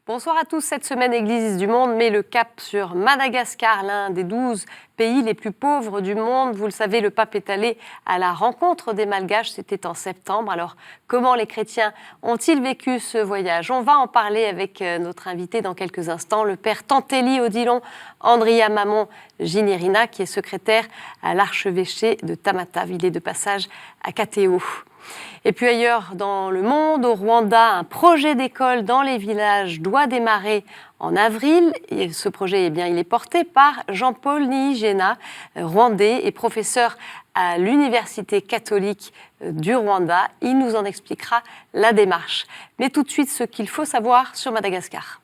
Bonsoir à tous. Cette semaine, Église du Monde met le cap sur Madagascar, l'un des 12 pays les plus pauvres du monde. Vous le savez, le pape est allé à la rencontre des Malgaches, c'était en septembre. Alors, comment les chrétiens ont-ils vécu ce voyage? On va en parler avec notre invité dans quelques instants, le père Tantéli Odilon Andria Mamon Ginirina, qui est secrétaire à l'archevêché de Tamatave. Il est de passage à Katéo. Et puis ailleurs dans le monde, au Rwanda, un projet d'école dans les villages doit démarrer en avril. Et ce projet, il est porté par Jean-Paul Niyigena, rwandais et professeur à l'Université catholique du Rwanda. Il nous en expliquera la démarche. Mais tout de suite, ce qu'il faut savoir sur Madagascar.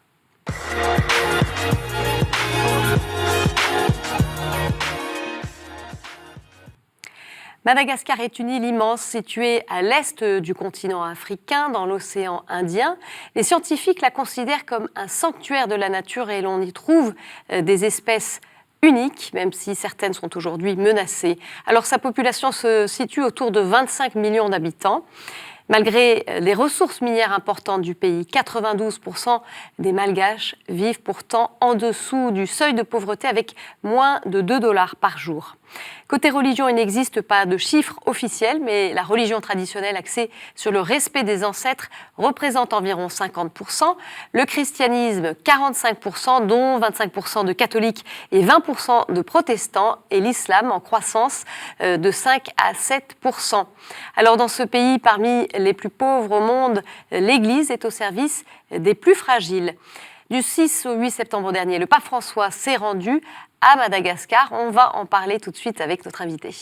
Madagascar est une île immense située à l'est du continent africain, dans l'océan Indien. Les scientifiques la considèrent comme un sanctuaire de la nature et l'on y trouve des espèces uniques, même si certaines sont aujourd'hui menacées. Alors sa population se situe autour de 25 millions d'habitants. Malgré les ressources minières importantes du pays, 92% des Malgaches vivent pourtant en dessous du seuil de pauvreté avec moins de $2 par jour. Côté religion, il n'existe pas de chiffres officiels, mais la religion traditionnelle axée sur le respect des ancêtres représente environ 50%, le christianisme 45%, dont 25% de catholiques et 20% de protestants, et l'islam en croissance de 5 à 7%. Alors dans ce pays, parmi les plus pauvres au monde, l'Église est au service des plus fragiles. Du 6 au 8 septembre dernier, le pape François s'est rendu à Madagascar. On va en parler tout de suite avec notre invité.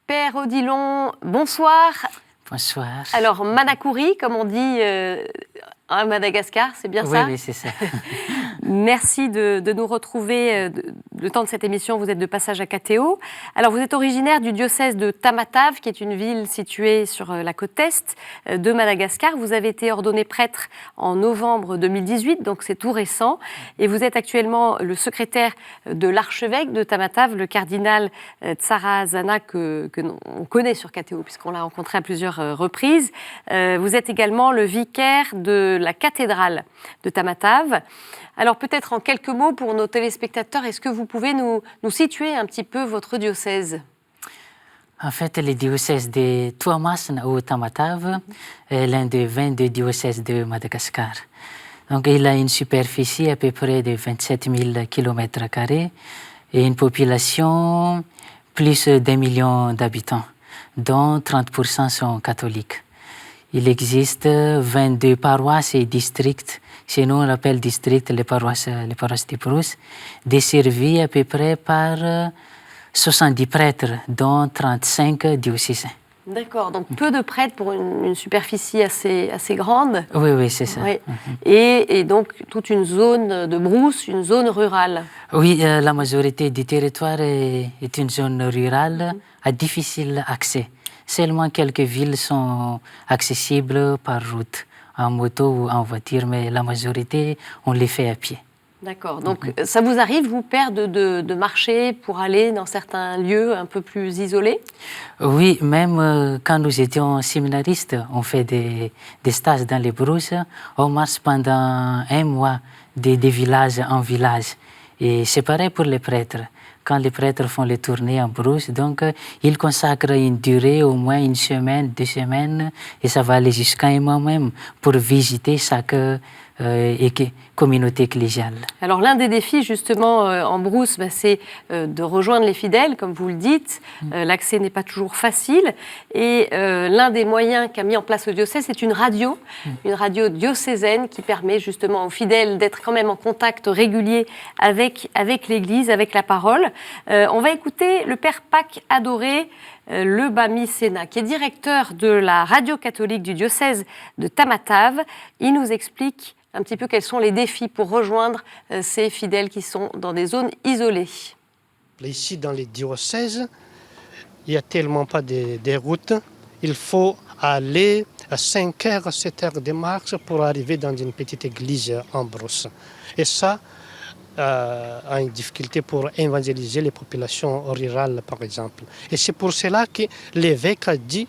Père Odilon, bonsoir. Bonsoir. Alors, Manakuri, comme on dit à Madagascar, c'est bien ça? Oui, c'est ça. Merci de nous retrouver le temps de cette émission. Vous êtes de passage à Katéo. Alors, vous êtes originaire du diocèse de Tamatave, qui est une ville située sur la côte est de Madagascar. Vous avez été ordonné prêtre en novembre 2018, donc c'est tout récent. Et vous êtes actuellement le secrétaire de l'archevêque de Tamatave, le cardinal Tsarazana, que on connaît sur Katéo, puisqu'on l'a rencontré à plusieurs reprises. Vous êtes également le vicaire de la cathédrale de Tamatave. Alors peut-être en quelques mots pour nos téléspectateurs, est-ce que vous pouvez nous situer un petit peu votre diocèse? En fait, le diocèse de Tuamas au Tamatave est l'un des 22 diocèses de Madagascar. Donc il a une superficie à peu près de 27 000 km² et une population plus d'1 million d'habitants, dont 30% sont catholiques. Il existe 22 paroisses et districts. Chez nous, on l'appelle district les paroisses de Brousse, desservies à peu près par 70 prêtres, dont 35 diocésains. D'accord, donc peu de prêtres pour une superficie assez grande. Oui, c'est ça. Oui. Et donc toute une zone de brousse, une zone rurale. Oui, la majorité du territoire est une zone rurale à difficile accès. Seulement quelques villes sont accessibles par route, en moto ou en voiture, mais la majorité, on les fait à pied. D'accord. Donc, ça vous arrive, vous, père, de marcher pour aller dans certains lieux un peu plus isolés? Oui, même quand nous étions séminaristes, on fait des stages dans les brousses. On marche pendant 1 mois de village en village. Et c'est pareil pour les prêtres. Quand les prêtres font les tournées en brousse, donc ils consacrent une durée, au moins 1 semaine, 2 semaines, et ça va aller jusqu'à 1 mois même pour visiter chaque communauté ecclésiale. Alors l'un des défis justement en brousse, c'est de rejoindre les fidèles, comme vous le dites. L'accès n'est pas toujours facile. Et l'un des moyens qu'a mis en place le diocèse, c'est une radio diocésaine qui permet justement aux fidèles d'être quand même en contact régulier avec l'Église, avec la parole. On va écouter le Père Pâques Adoré le Bami Sena, qui est directeur de la radio catholique du diocèse de Tamatave. Il nous explique un petit peu quels sont les défis pour rejoindre ces fidèles qui sont dans des zones isolées. Ici, dans les diocèses, il n'y a tellement pas de routes. Il faut aller à 5 heures, 7 heures de marche pour arriver dans une petite église en brousse. Et ça a une difficulté pour évangéliser les populations rurales, par exemple. Et c'est pour cela que l'évêque a dit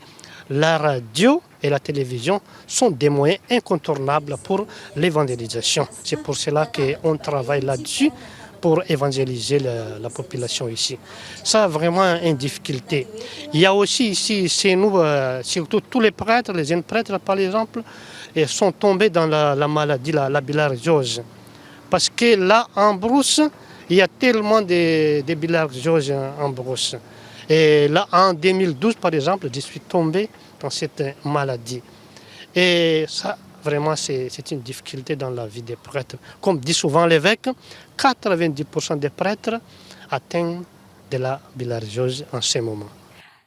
la radio et la télévision sont des moyens incontournables pour l'évangélisation. C'est pour cela qu'on travaille là-dessus pour évangéliser la population ici. Ça a vraiment une difficulté. Il y a aussi ici, chez nous, surtout tous les prêtres, les jeunes prêtres par exemple, sont tombés dans la maladie, la bilharziose. Parce que là, en brousse, il y a tellement de bilharziose en brousse. Et là, en 2012, par exemple, je suis tombé dans cette maladie. Et ça, vraiment, c'est une difficulté dans la vie des prêtres. Comme dit souvent l'évêque, 90% des prêtres atteignent de la bilharziose en ce moment.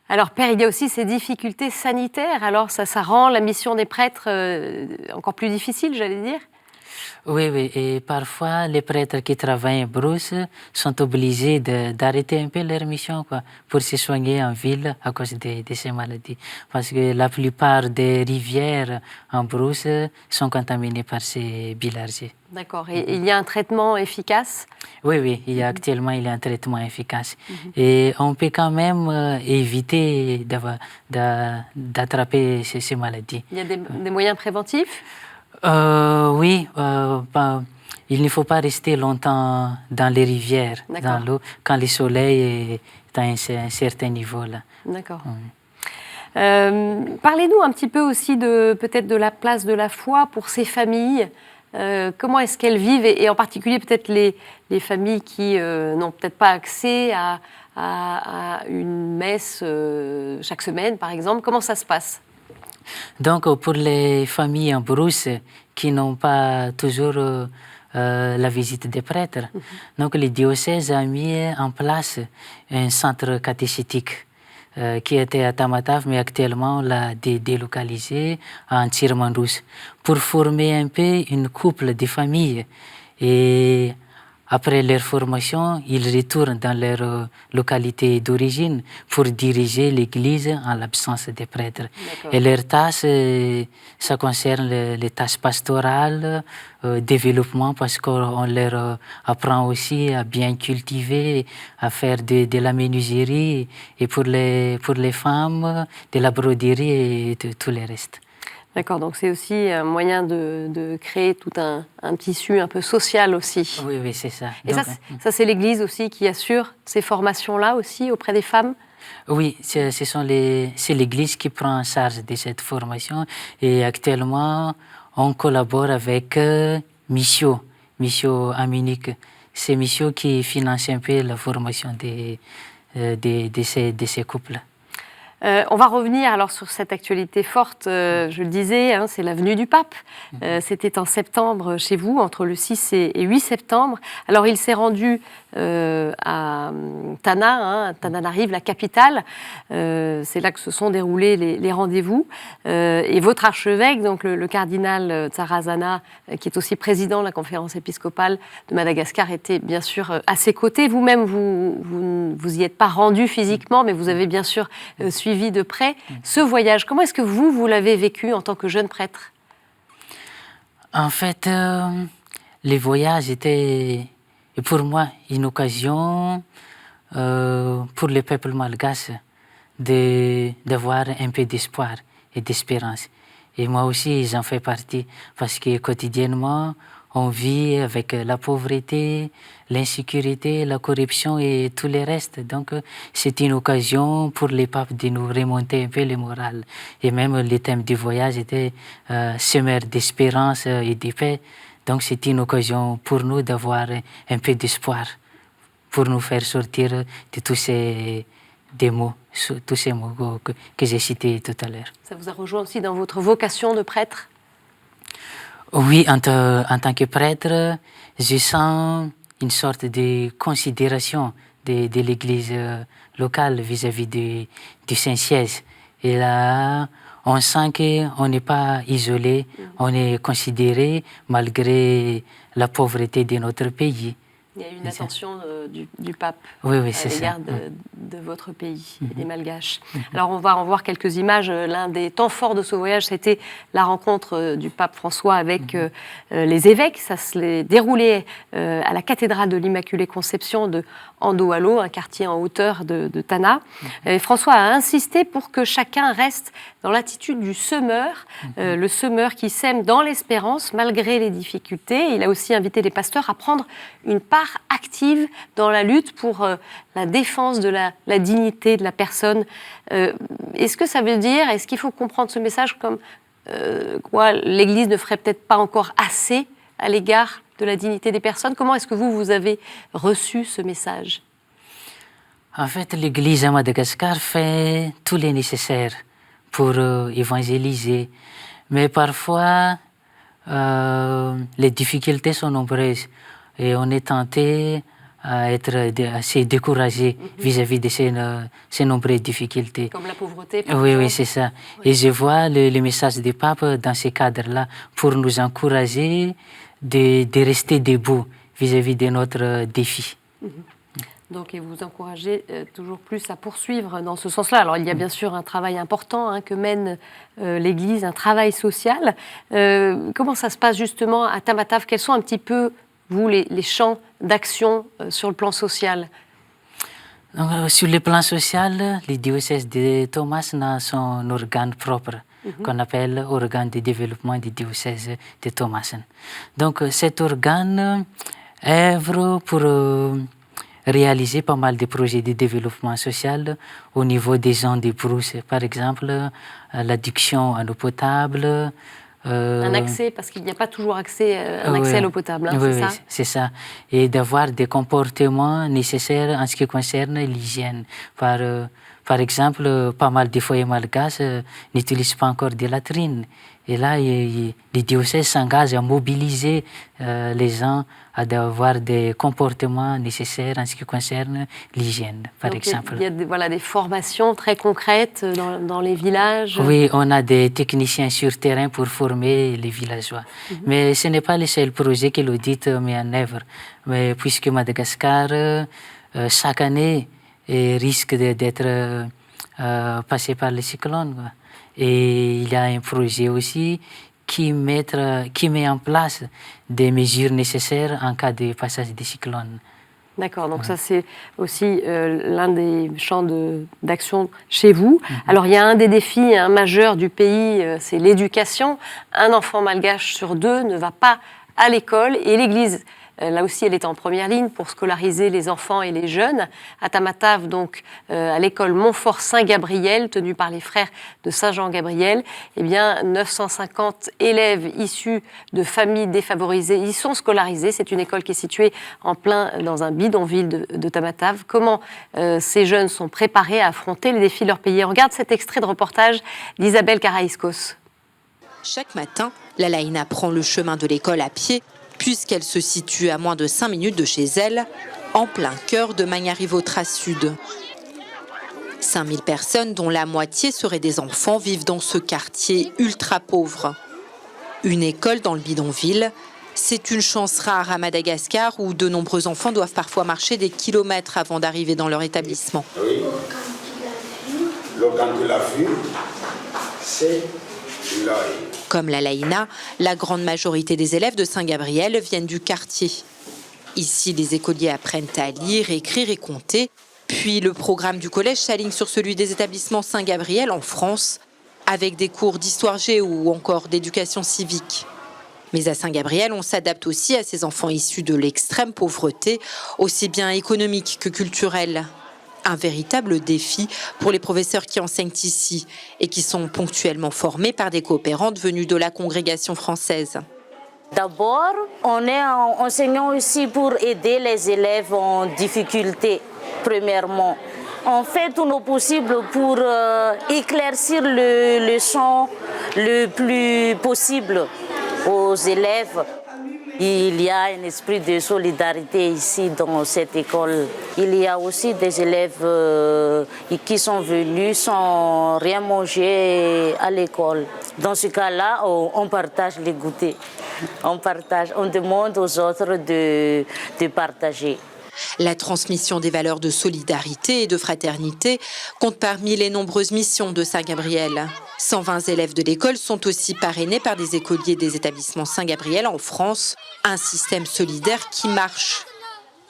Alors, Père, il y a aussi ces difficultés sanitaires. Alors, ça rend la mission des prêtres encore plus difficile, j'allais dire. Oui, et parfois les prêtres qui travaillent en brousse sont obligés d'arrêter un peu leur mission pour se soigner en ville à cause de ces maladies. Parce que la plupart des rivières en brousse sont contaminées par ces bilharzies. D'accord. Et il y a un traitement efficace? Oui, actuellement il y a un traitement efficace. Et on peut quand même éviter d'attraper ces maladies. Il y a des moyens préventifs? Oui, il ne faut pas rester longtemps dans les rivières, dans l'eau, quand le soleil est à un certain niveau. Là. D'accord. Parlez-nous un petit peu aussi peut-être de la place de la foi pour ces familles. Comment est-ce qu'elles vivent et en particulier peut-être les familles qui n'ont peut-être pas accès à une messe chaque semaine, par exemple. Comment ça se passe? Donc, pour les familles en brousse qui n'ont pas toujours la visite des prêtres, donc le diocèse a mis en place un centre catéchétique qui était à Tamatave, mais actuellement on l'a délocalisé à Tirmandous pour former un peu une couple de familles. Et après leur formation, ils retournent dans leur localité d'origine pour diriger l'église en l'absence des prêtres. Et leurs tâches, ça concerne les tâches pastorales, développement, parce qu'on leur apprend aussi à bien cultiver, à faire de la menuiserie, et pour les femmes, de la broderie et tout le reste. D'accord, donc c'est aussi un moyen de créer tout un tissu un peu social aussi. Oui, c'est ça. Et donc, ça c'est l'Église aussi qui assure ces formations-là aussi auprès des femmes? Oui, c'est l'Église qui prend en charge de cette formation. Et actuellement, on collabore avec Missio Amunique. C'est Missio qui finance un peu la formation de ces couples. On va revenir alors sur cette actualité forte, je le disais, c'est la venue du pape. C'était en septembre chez vous, entre le 6 et 8 septembre. Alors il s'est rendu à Tana, Tananarive, la capitale. C'est là que se sont déroulés les rendez-vous. Et votre archevêque, donc le cardinal Tsarazana, qui est aussi président de la conférence épiscopale de Madagascar, était bien sûr à ses côtés. Vous-même, vous y êtes pas rendu physiquement, mais vous avez bien sûr suivi de près ce voyage. Comment est-ce que vous l'avez vécu en tant que jeune prêtre? En fait, les voyages étaient pour moi une occasion pour le peuple malgache d'avoir un peu d'espoir et d'espérance. Et moi aussi, j'en fais partie parce que quotidiennement, on vit avec la pauvreté, l'insécurité, la corruption et tout le reste. Donc, c'est une occasion pour les papes de nous remonter un peu le moral. Et même le thème du voyage était semeur d'espérance et de paix. Donc, c'est une occasion pour nous d'avoir un peu d'espoir, pour nous faire sortir de tous ces mots que j'ai cités tout à l'heure. Ça vous a rejoint aussi dans votre vocation de prêtre? Oui, en tant que prêtre, je sens une sorte de considération de l'église locale vis-à-vis du Saint-Siège. Et là, on sent qu'on n'est pas isolé, on est considéré malgré la pauvreté de notre pays. Il y a une attention du pape oui, à c'est l'égard de votre pays et des Malgaches. Alors on va en voir quelques images. L'un des temps forts de ce voyage, c'était la rencontre du pape François avec les évêques. Ça s'est déroulé à la cathédrale de l'Immaculée Conception de Andohalo, un quartier en hauteur de Tana. Et François a insisté pour que chacun reste dans l'attitude du semeur, le semeur qui sème dans l'espérance malgré les difficultés. Il a aussi invité les pasteurs à prendre une part active dans la lutte pour la défense de la dignité de la personne. Est-ce que ça veut dire, est-ce qu'il faut comprendre ce message comme quoi l'Église ne ferait peut-être pas encore assez à l'égard de la dignité des personnes? Comment est-ce que vous avez reçu ce message? En fait, l'Église à Madagascar fait tout le nécessaire pour évangéliser. Mais parfois, les difficultés sont nombreuses. Et on est tenté à être assez découragé vis-à-vis de ces nombreuses difficultés. Comme la pauvreté, par exemple. exemple. Oui, c'est ça. Oui. Et je vois le message du pape dans ces cadres-là pour nous encourager de rester debout vis-à-vis de notre défi. Donc, et vous encouragez toujours plus à poursuivre dans ce sens-là. Alors, il y a bien sûr un travail important que mène l'Église, un travail social. Comment ça se passe justement à Tamatave? Quels sont un petit peu, vous, les champs d'action sur le plan social? Donc, sur le plan social, le diocèse de Thomasin a son organe propre, qu'on appelle organe de développement du diocèse de Thomasin. Donc, cet organe œuvre pour réaliser pas mal de projets de développement social au niveau des zones de brousse. Par exemple, l'adduction en eau potable. Un accès, parce qu'il n'y a pas toujours accès à l'eau potable, oui, c'est ça? Oui, c'est ça. Et d'avoir des comportements nécessaires en ce qui concerne l'hygiène. Par exemple, pas mal de foyers malgaches n'utilisent pas encore de latrines. Et là, les diocèses s'engagent à mobiliser les gens à avoir des comportements nécessaires en ce qui concerne l'hygiène, par exemple. Il y a des formations très concrètes dans les villages. Oui, on a des techniciens sur terrain pour former les villageois. Mais ce n'est pas le seul projet que l'audit met en œuvre. Mais puisque Madagascar, chaque année, risque d'être passé par le cyclone. Et il y a un projet aussi qui met en place des mesures nécessaires en cas de passage des cyclones. D'accord, donc ça c'est aussi l'un des champs d'action chez vous. Alors il y a un des défis majeurs du pays, c'est l'éducation. Un enfant malgache sur 2 ne va pas à l'école et l'Église, là aussi, elle est en première ligne pour scolariser les enfants et les jeunes. À Tamatave, donc, à l'école Montfort-Saint-Gabriel, tenue par les frères de Saint-Jean-Gabriel, eh bien, 950 élèves issus de familles défavorisées y sont scolarisés. C'est une école qui est située en plein dans un bidonville de Tamatave. Comment ces jeunes sont préparés à affronter les défis de leur pays? On regarde cet extrait de reportage d'Isabelle Karaïskos. Chaque matin, la Laïna prend le chemin de l'école à pied, puisqu'elle se situe à moins de 5 minutes de chez elle, en plein cœur de Magnarivotras Sud. 5000 personnes, dont la moitié seraient des enfants, vivent dans ce quartier ultra pauvre. Une école dans le bidonville, c'est une chance rare à Madagascar où de nombreux enfants doivent parfois marcher des kilomètres avant d'arriver dans leur établissement. Oui. Quand tu l'as vu, c'est l'œil. Comme la Laïna, la grande majorité des élèves de Saint-Gabriel viennent du quartier. Ici, les écoliers apprennent à lire, écrire et compter. Puis le programme du collège s'aligne sur celui des établissements Saint-Gabriel en France, avec des cours d'histoire géo ou encore d'éducation civique. Mais à Saint-Gabriel, on s'adapte aussi à ces enfants issus de l'extrême pauvreté, aussi bien économique que culturelle. Un véritable défi pour les professeurs qui enseignent ici et qui sont ponctuellement formés par des coopérantes venues de la congrégation française. D'abord, on est enseignant aussi pour aider les élèves en difficulté, premièrement. On fait tout nos possibles pour éclaircir le champ le plus possible aux élèves. Il y a un esprit de solidarité ici dans cette école. Il y a aussi des élèves qui sont venus sans rien manger à l'école. Dans ce cas-là, on partage les goûters. On partage, on demande aux autres de partager. La transmission des valeurs de solidarité et de fraternité compte parmi les nombreuses missions de Saint-Gabriel. 120 élèves de l'école sont aussi parrainés par des écoliers des établissements Saint-Gabriel en France, un système solidaire qui marche.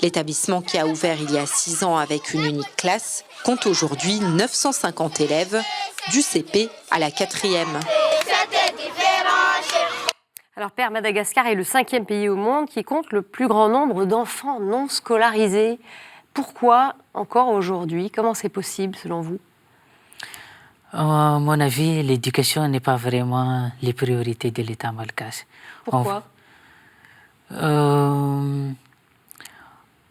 L'établissement, qui a ouvert il y a 6 ans avec une unique classe, compte aujourd'hui 950 élèves, du CP à la 4e. Alors, Père, Madagascar est le 5e pays au monde qui compte le plus grand nombre d'enfants non scolarisés. Pourquoi encore aujourd'hui? Comment c'est possible selon vous? À mon avis, l'éducation n'est pas vraiment les priorités de l'État malgache. Pourquoi?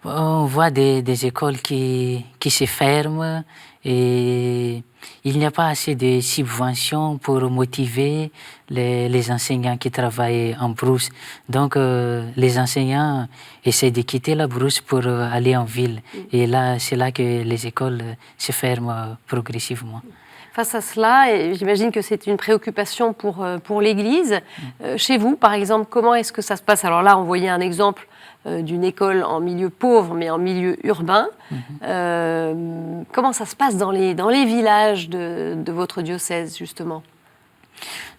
On voit des écoles qui se ferment et il n'y a pas assez de subventions pour motiver les enseignants qui travaillent en brousse. Donc, les enseignants essaient de quitter la brousse pour aller en ville. Et là, c'est là que les écoles se ferment progressivement. Face à cela, et j'imagine que c'est une préoccupation pour l'Église. Chez vous, par exemple, comment est-ce que ça se passe? Alors là, on voyait un exemple d'une école en milieu pauvre, mais en milieu urbain. Comment ça se passe dans les villages de votre diocèse, justement?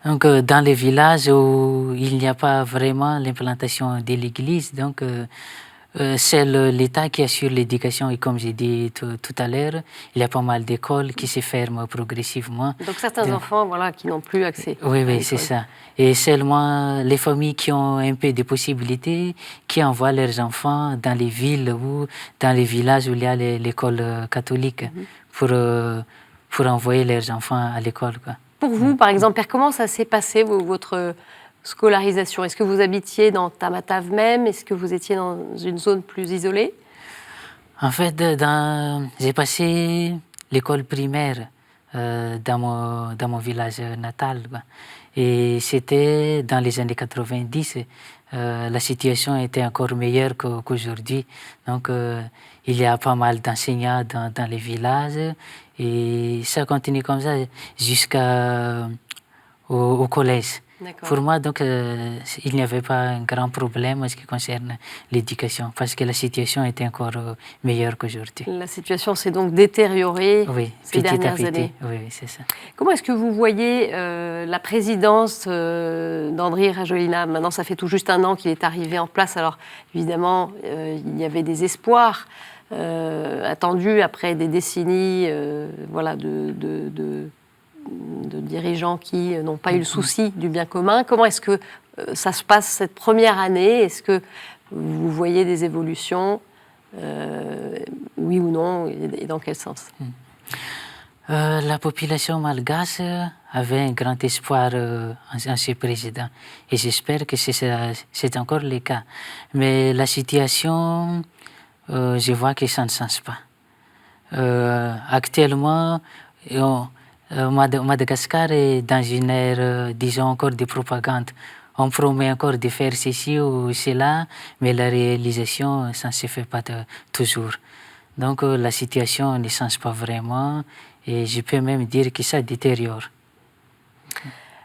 Donc, dans les villages où il n'y a pas vraiment l'implantation de l'Église, donc c'est l'État qui assure l'éducation et comme j'ai dit tout à l'heure, il y a pas mal d'écoles qui se ferment progressivement. Donc certains enfants qui n'ont plus accès. Oui, c'est ça. Et seulement les familles qui ont un peu de possibilités, qui envoient leurs enfants dans les villes ou dans les villages où il y a l'école catholique pour envoyer leurs enfants à l'école. Pour vous, par exemple, Père, comment ça s'est passé, votre scolarisation? Est-ce que vous habitiez dans Tamatave même? Est-ce que vous étiez dans une zone plus isolée? En fait, j'ai passé l'école primaire dans mon village natal. Et c'était dans les années 90. La situation était encore meilleure qu'aujourd'hui. Donc, il y a pas mal d'enseignants dans les villages. Et ça continue comme ça jusqu'au collège. Pour moi, donc, il n'y avait pas un grand problème en ce qui concerne l'éducation, parce que la situation était encore meilleure qu'aujourd'hui. La situation s'est donc détériorée ces dernières années. Oui, c'est ça. Comment est-ce que vous voyez la présidence d'Andry Rajoelina? Maintenant, ça fait tout juste 1 an qu'il est arrivé en place. Alors, évidemment, il y avait des espoirs attendus après des décennies de dirigeants qui n'ont pas eu le souci du bien commun. Comment est-ce que ça se passe cette première année? Est-ce que vous voyez des évolutions? Oui ou non? Et dans quel sens? La population malgache avait un grand espoir en ce président. Et j'espère que c'est encore le cas. Mais la situation, je vois que ça ne change pas. Actuellement, Madagascar est dans une ère, disons, encore de propagande. On promet encore de faire ceci ou cela, mais la réalisation, ça ne se fait pas toujours. Donc la situation ne change pas vraiment et je peux même dire que ça détériore.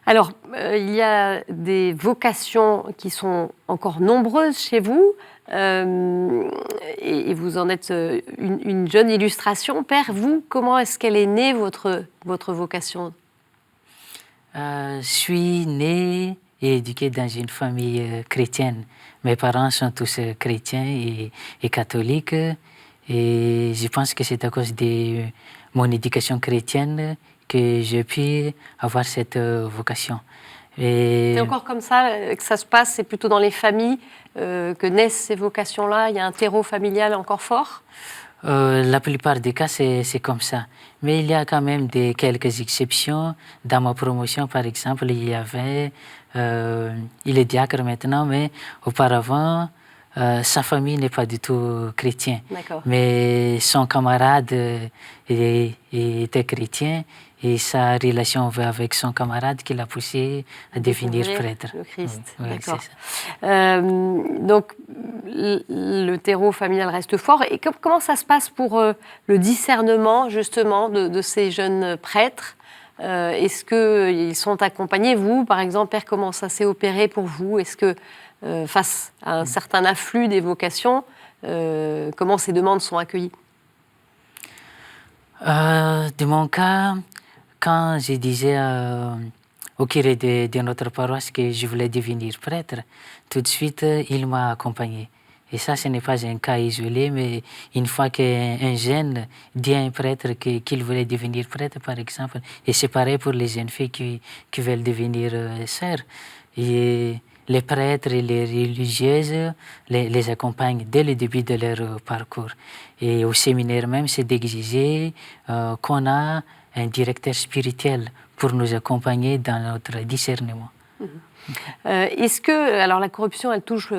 Alors, il y a des vocations qui sont encore nombreuses chez vous. Et vous en êtes une jeune illustration. Père, vous, comment est-ce qu'elle est née, votre vocation? Je suis né et éduqué dans une famille chrétienne. Mes parents sont tous chrétiens et catholiques. Et je pense que c'est à cause de mon éducation chrétienne que j'ai pu avoir cette vocation. C'est encore comme ça que ça se passe? C'est plutôt dans les familles que naissent ces vocations-là? Il y a un terreau familial encore fort? La plupart des cas, c'est comme ça. Mais il y a quand même quelques exceptions. Dans ma promotion, par exemple, il y avait... il est diacre maintenant, mais auparavant, sa famille n'est pas du tout chrétienne. Mais son camarade était chrétien et sa relation avec son camarade qui l'a poussé à devenir prêtre. Le Christ, oui, d'accord. c'est ça. Donc, le terreau familial reste fort. Et comment ça se passe pour le discernement, justement, de ces jeunes prêtres? Est-ce qu'ils sont accompagnés, vous, par exemple, Père, comment ça s'est opéré pour vous? Est-ce que, face à un certain afflux des vocations, comment ces demandes sont accueillies? De mon cas, quand je disais au curé de notre paroisse que je voulais devenir prêtre, tout de suite, il m'a accompagné. Et ça, ce n'est pas un cas isolé, mais une fois qu'un jeune dit à un prêtre qu'il voulait devenir prêtre, par exemple, et c'est pareil pour les jeunes filles qui veulent devenir sœurs. Et les prêtres et les religieuses les accompagnent dès le début de leur parcours. Et au séminaire même, c'est d'exiger qu'on a un directeur spirituel pour nous accompagner dans notre discernement. Est-ce que, alors la corruption, elle touche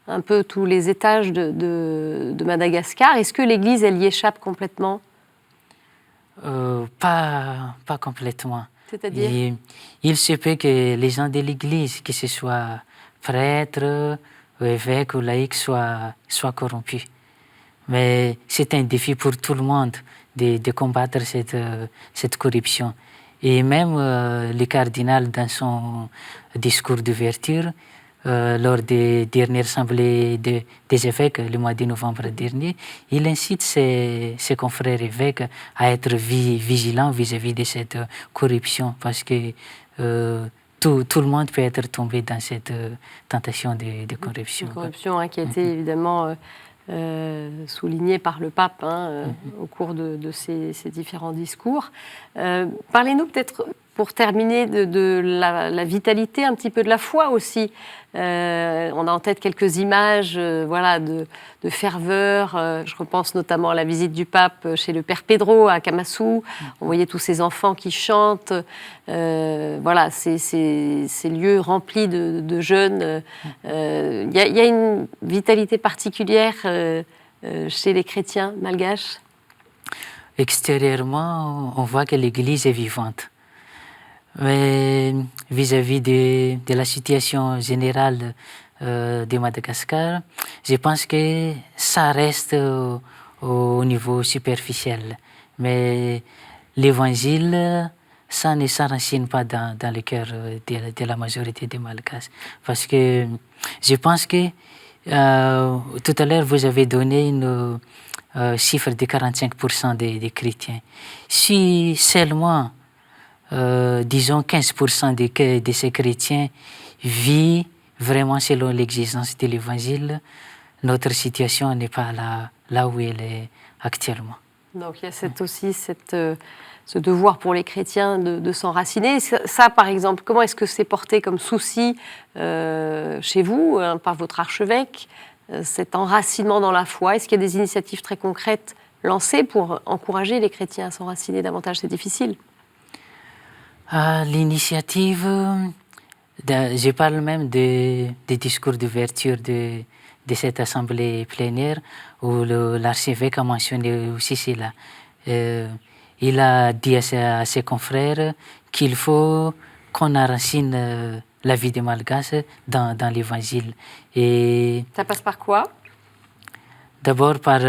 un peu tous les étages de Madagascar. Est-ce que l'Église, elle y échappe complètement? Pas complètement. C'est-à-dire? Il se peut que les gens de l'Église, que ce soit prêtres, évêques ou laïcs, soient corrompus. Mais c'est un défi pour tout le monde de combattre cette corruption. Et même le cardinal, dans son discours d'ouverture, lors des dernières assemblées des évêques, le mois de novembre dernier, il incite ses confrères évêques à être vigilants vis-à-vis de cette corruption, parce que tout le monde peut être tombé dans cette tentation de corruption. Une corruption qui a été évidemment soulignée par le pape au cours de ces différents discours. Parlez-nous peut-être, pour terminer, de la vitalité un petit peu de la foi aussi. On a en tête quelques images de ferveur. Je repense notamment à la visite du pape chez le père Pedro à Kamassou. On voyait tous ces enfants qui chantent. Ces lieux remplis de jeunes. Il y a une vitalité particulière chez les chrétiens malgaches. Extérieurement, on voit que l'Église est vivante. Mais vis-à-vis de la situation générale de Madagascar, je pense que ça reste au niveau superficiel. Mais l'Évangile, ça ne s'enracine pas dans le cœur de la majorité des Malgaches. Parce que je pense que tout à l'heure, vous avez donné une chiffre de 45% des chrétiens. Si seulement disons 15% de ces chrétiens vivent vraiment selon l'exigence de l'Évangile, notre situation n'est pas là où elle est actuellement. Donc il y a aussi ce devoir pour les chrétiens de s'enraciner. Ça, par exemple, comment est-ce que c'est porté comme souci chez vous, par votre archevêque, cet enracinement dans la foi? Est-ce qu'il y a des initiatives très concrètes lancées pour encourager les chrétiens à s'enraciner davantage? C'est difficile. L'initiative, je parle même des discours d'ouverture de cette assemblée plénière où l'archevêque a mentionné aussi cela. Il a dit à ses confrères qu'il faut qu'on enracine la vie des Malgaches dans l'Évangile. Et ça passe par quoi? D'abord par...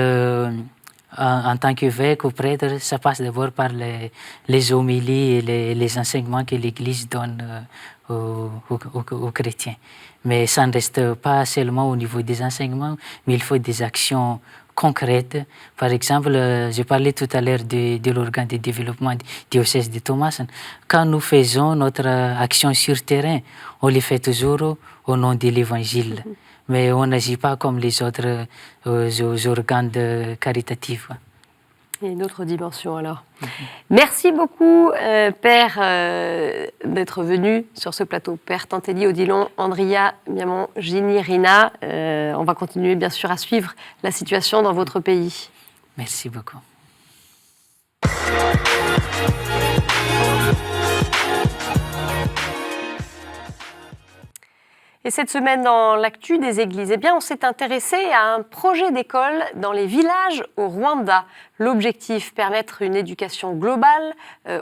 en tant qu'évêque ou prêtre, ça passe d'abord par les homélies et les enseignements que l'Église donne aux chrétiens. Mais ça ne reste pas seulement au niveau des enseignements, mais il faut des actions concrètes. Par exemple, je parlais tout à l'heure de l'organe de développement du diocèse de Thomasin. Quand nous faisons notre action sur terrain, on le fait toujours au nom de l'Évangile. Mais on n'agit pas comme les autres organes caritatifs. Il y a une autre dimension alors. Merci beaucoup, Père, d'être venu sur ce plateau. Père Tantelli Odilon, Andria Miamon, Gini Rina. On va continuer bien sûr à suivre la situation dans votre pays. Merci beaucoup. Et cette semaine, dans l'actu des églises, on s'est intéressé à un projet d'école dans les villages au Rwanda. L'objectif, permettre une éducation globale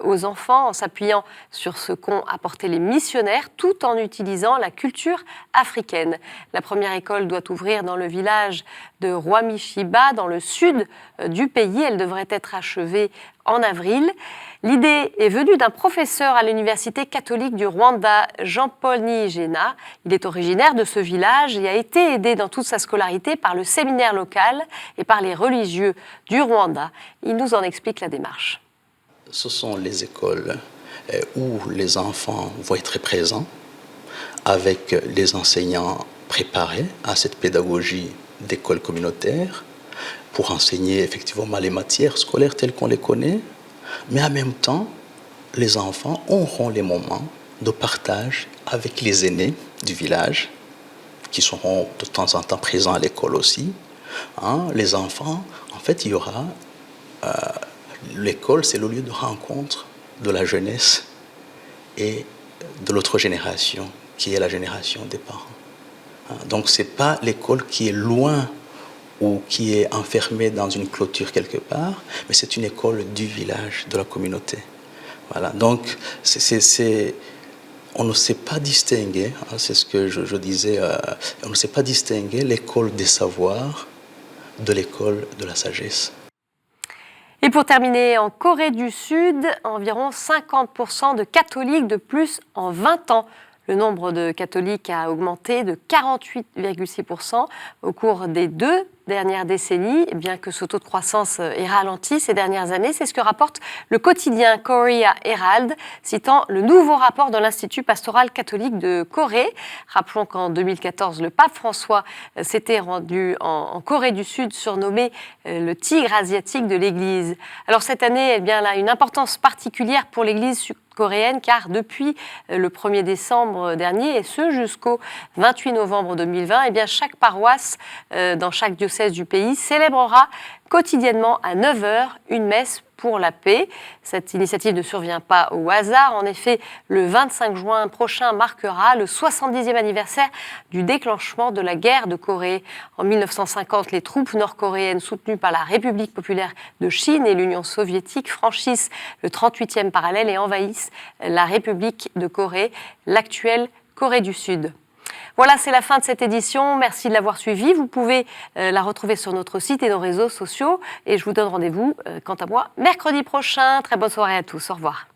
aux enfants en s'appuyant sur ce qu'ont apporté les missionnaires tout en utilisant la culture africaine. La première école doit ouvrir dans le village de Rwamishiba, dans le sud du pays. Elle devrait être achevée en avril. L'idée est venue d'un professeur à l'université catholique du Rwanda, Jean-Paul Niyigena. Il est originaire de ce village et a été aidé dans toute sa scolarité par le séminaire local et par les religieux du Rwanda. Il nous en explique la démarche. Ce sont les écoles où les enfants vont être présents avec les enseignants préparés à cette pédagogie d'école communautaire pour enseigner effectivement les matières scolaires telles qu'on les connaît, mais en même temps, les enfants auront les moments de partage avec les aînés du village, qui seront de temps en temps présents à l'école aussi. Les enfants, en fait, il y aura... l'école, c'est le lieu de rencontre de la jeunesse et de l'autre génération, qui est la génération des parents. Donc, ce n'est pas l'école qui est loin ou qui est enfermée dans une clôture quelque part, mais c'est une école du village, de la communauté. Voilà. Donc, on ne sait pas distinguer, c'est ce que je disais, on ne sait pas distinguer l'école des savoirs de l'école de la sagesse. Et pour terminer, en Corée du Sud, environ 50% de catholiques de plus en 20 ans. Le nombre de catholiques a augmenté de 48,6% au cours des 2 dernières décennies, bien que ce taux de croissance ait ralenti ces dernières années. C'est ce que rapporte le quotidien Korea Herald, citant le nouveau rapport de l'Institut pastoral catholique de Corée. Rappelons qu'en 2014, le pape François s'était rendu en Corée du Sud, surnommé le tigre asiatique de l'Église. Alors cette année, elle a une importance particulière pour l'Église coréenne, car depuis le 1er décembre dernier, et ce jusqu'au 28 novembre 2020, chaque paroisse dans chaque diocèse du pays célébrera quotidiennement à 9h une messe pour la paix. Cette initiative ne survient pas au hasard. En effet, le 25 juin prochain marquera le 70e anniversaire du déclenchement de la guerre de Corée. En 1950, les troupes nord-coréennes soutenues par la République populaire de Chine et l'Union soviétique franchissent le 38e parallèle et envahissent la République de Corée, l'actuelle Corée du Sud. Voilà, c'est la fin de cette édition. Merci de l'avoir suivie. Vous pouvez la retrouver sur notre site et nos réseaux sociaux. Et je vous donne rendez-vous, quant à moi, mercredi prochain. Très bonne soirée à tous. Au revoir.